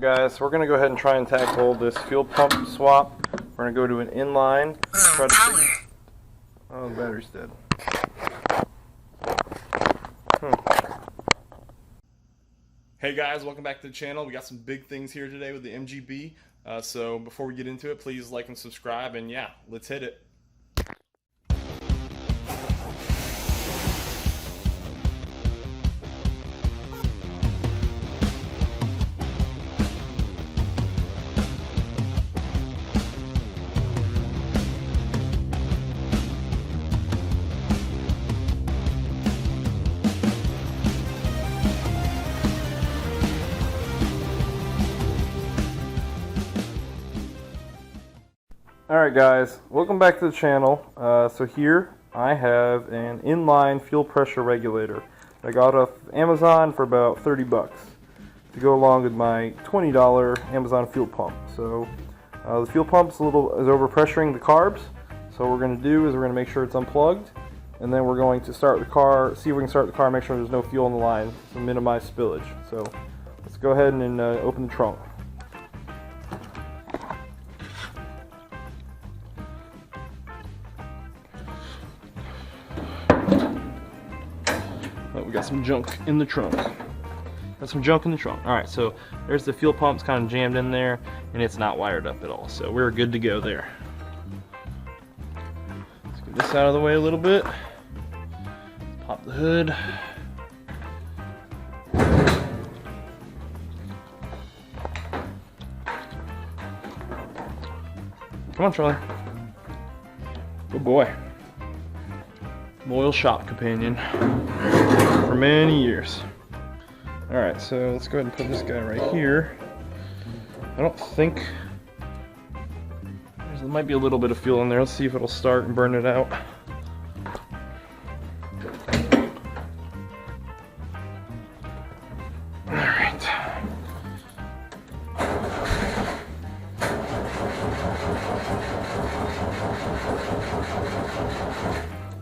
Guys, so we're going to go ahead and try and tackle this fuel pump swap. We're going to go to an inline. Try to power. Oh, the battery's dead. Hey guys, welcome back to the channel. We got some big things here today with the MGB. So before we get into it, please like and subscribe, and yeah, let's hit it. Alright guys, welcome back to the channel. So here I have an inline fuel pressure regulator I got off Amazon for about 30 bucks to go along with my $20 Amazon fuel pump. So the fuel pump is overpressuring the carbs. So what we're going to do is we're going to make sure it's unplugged, and then we're going to start the car, see if we can start the car, make sure there's no fuel in the line to minimize spillage. So let's go ahead and open the trunk. Oh, we got some junk in the trunk. Alright, so there's the fuel pump's kind of jammed in there, and it's not wired up at all. So we're good to go there. Let's get this out of the way a little bit. Pop the hood. Come on, Charlie. Good boy. Loyal shop companion for many years. Alright, so let's go ahead and put this guy right here. I don't think there might be a little bit of fuel in there. Let's see if it'll start and burn it out. Alright.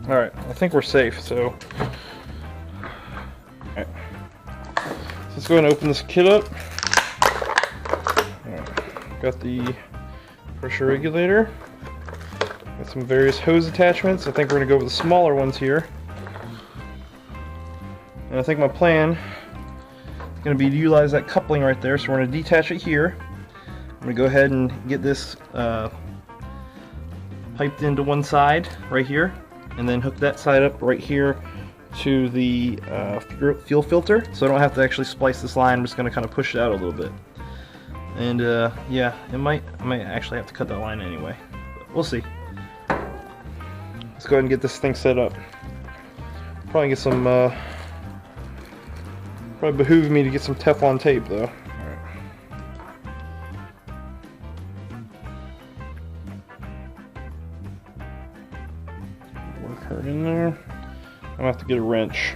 Alright, I think we're safe, so alright. So let's go ahead and open this kit up. Alright. Got the pressure regulator. Got some various hose attachments. I think we're going to go with the smaller ones here. And I think my plan is going to be to utilize that coupling right there. So we're going to detach it here. I'm going to go ahead and get this piped into one side right here, and then hook that side up right here to the fuel filter, so I don't have to actually splice this line. I'm just going to kind of push it out a little bit. And yeah, I might actually have to cut that line anyway, but we'll see. Let's go ahead and get this thing set up. Probably get some probably behoove me to get some Teflon tape though. Work hard in there. I'm gonna have to get a wrench.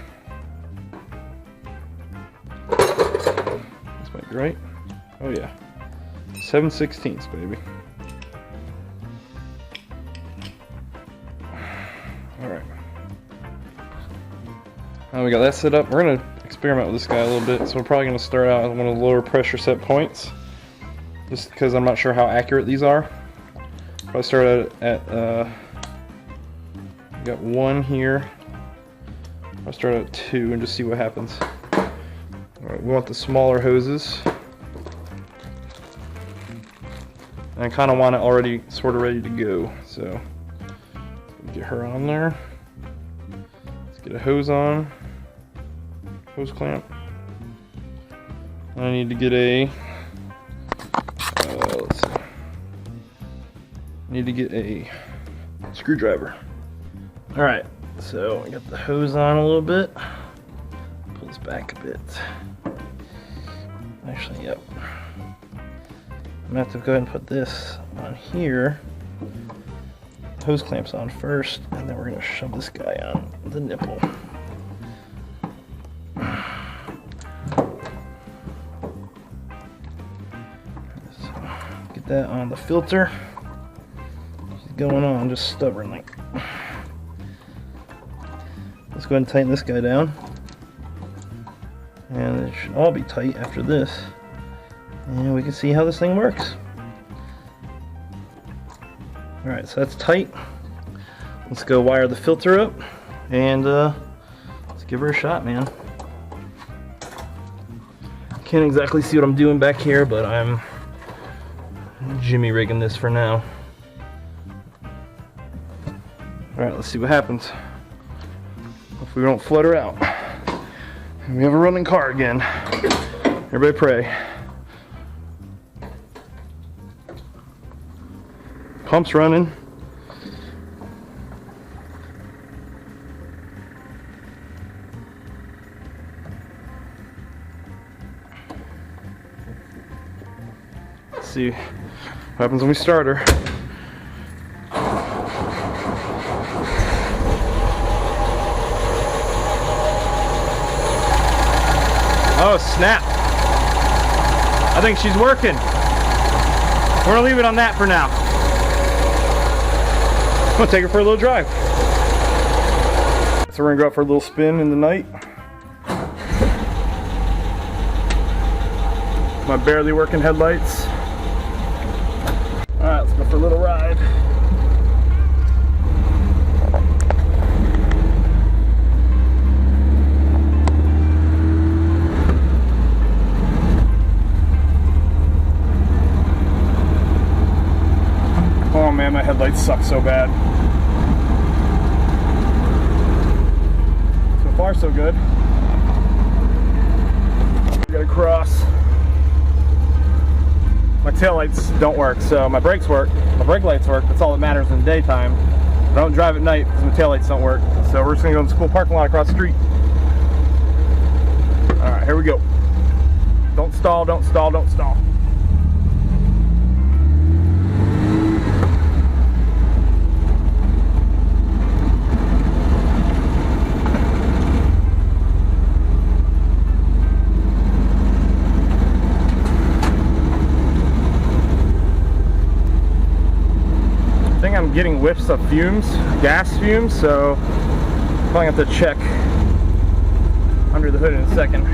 This might be right. Oh yeah. 7/16, baby. Alright. Now we got that set up. We're gonna experiment with this guy a little bit, so we're probably gonna start out at one of the lower pressure set points. Just because I'm not sure how accurate these are. Probably start at got one here. I'll start at 2 and just see what happens. Alright, we want the smaller hoses. And I kind of want it already sort of ready to go. So, get her on there. Let's get a hose on. Hose clamp. I need to get a... let's see. I need to get a screwdriver. Alright. So I got the hose on a little bit. Pull this back a bit. Actually, yep. I'm gonna have to go ahead and put this on here. Hose clamps on first, and then we're gonna shove this guy on the nipple. So, get that on the filter. It's going on just stubbornly. Let's go ahead and tighten this guy down. And it should all be tight after this. and we can see how this thing works. Alright, so that's tight. Let's go wire the filter up, and let's give her a shot, man. Can't exactly see what I'm doing back here, but I'm jimmy rigging this for now. Alright, let's see what happens. Hopefully we don't flood her out. And we have a running car again. Everybody pray. Pump's running. Let's see what happens when we start her. Oh snap! I think she's working. We're gonna leave it on that for now. I'm gonna take her for a little drive. So we're gonna go out for a little spin in the night. My barely working headlights. Alright, let's go for a little ride. Oh man, my headlights suck so bad. So far, so good. We gotta cross. My taillights don't work, so my brakes work. My brake lights work. That's all that matters in the daytime. I don't drive at night because my taillights don't work. So we're just gonna go in the school parking lot across the street. All right, here we go. Don't stall, don't stall, don't stall. I'm getting whiffs of fumes, gas fumes, so I'm probably have to check under the hood in a second.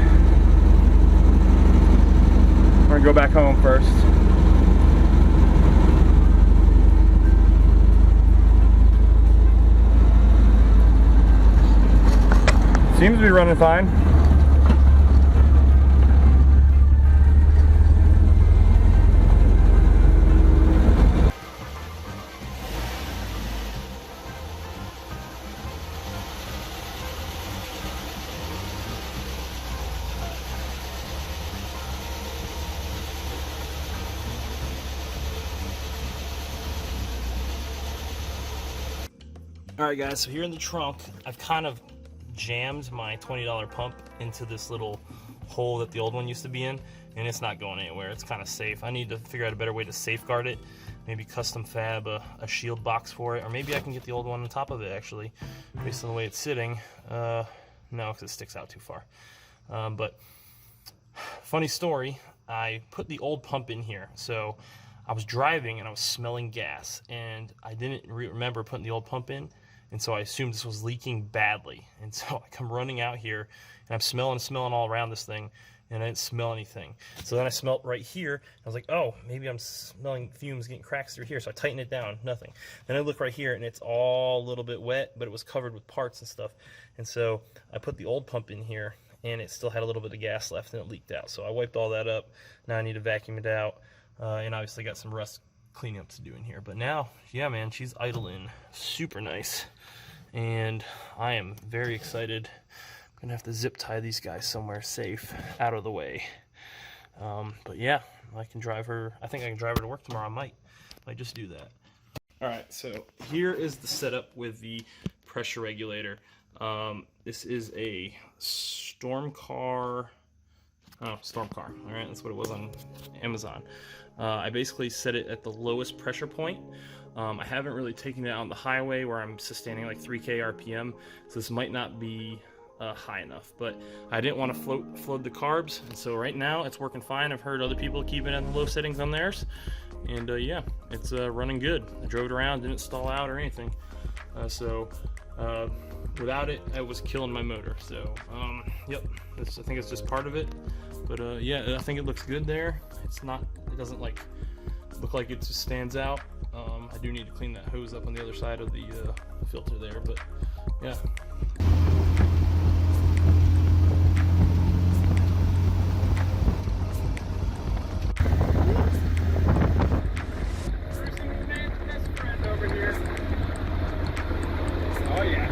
We're gonna go back home first. Seems to be running fine. Alright guys, so here in the trunk, I've kind of jammed my $20 pump into this little hole that the old one used to be in, and it's not going anywhere. It's kind of safe. I need to figure out a better way to safeguard it. Maybe custom fab a shield box for it, or maybe I can get the old one on top of it actually, based on the way it's sitting. No, because it sticks out too far. But funny story, I put the old pump in here. So I was driving and I was smelling gas, and I didn't remember putting the old pump in. And so I assumed this was leaking badly. And so I come running out here, and I'm smelling all around this thing, and I didn't smell anything. So then I smelled right here. I was like, oh, maybe I'm smelling fumes getting cracks through here. So I tightened it down, nothing. Then I look right here, and it's all a little bit wet, but it was covered with parts and stuff. And so I put the old pump in here, and it still had a little bit of gas left, and it leaked out. So I wiped all that up. Now I need to vacuum it out, and obviously got some rust cleanup to do in here. But now, yeah, man, she's idling super nice. And I am very excited. I'm gonna have to zip tie these guys somewhere safe, out of the way. But yeah, I can drive her. I think I can drive her to work tomorrow. I might just do that. All right, so here is the setup with the pressure regulator. This is a Storm Car. Oh, Storm Car. All right, that's what it was on Amazon. I basically set it at the lowest pressure point. I haven't really taken it out on the highway where I'm sustaining like 3K RPM, so this might not be high enough, but I didn't want to flood the carbs, and so right now it's working fine. I've heard other people keep it at the low settings on theirs, and yeah, it's running good. I drove it around, didn't stall out or anything, so without it, I was killing my motor. So yep, I think it's just part of it. But yeah, I think it looks good there. It's not, it doesn't like look like it just stands out. I do need to clean that hose up on the other side of the filter there, but yeah. Oh yeah.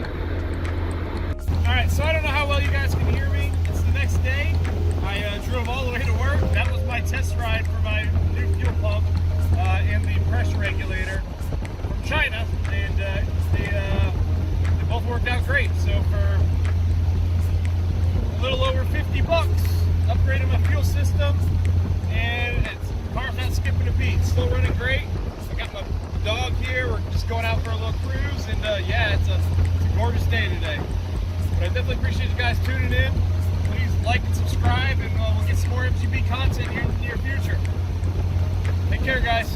Alright, so I don't know how well you guys can hear me. It's the next day. I drove all the way to work. That was my test ride for my new fuel pump and the pressure regulator from China. And they both worked out great. So for a little over 50 bucks, upgraded my fuel system. And the car's not skipping a beat. Still running great. I got my dog here. We're just going out for a little cruise. And yeah, it's a gorgeous day today. But I definitely appreciate you guys tuning in. Please like and subscribe, and we'll get some more MGB content here in the near future. Take care, guys.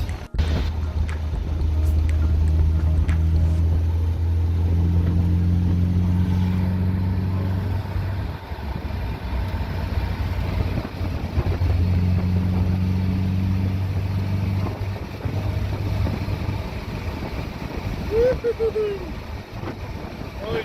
Really?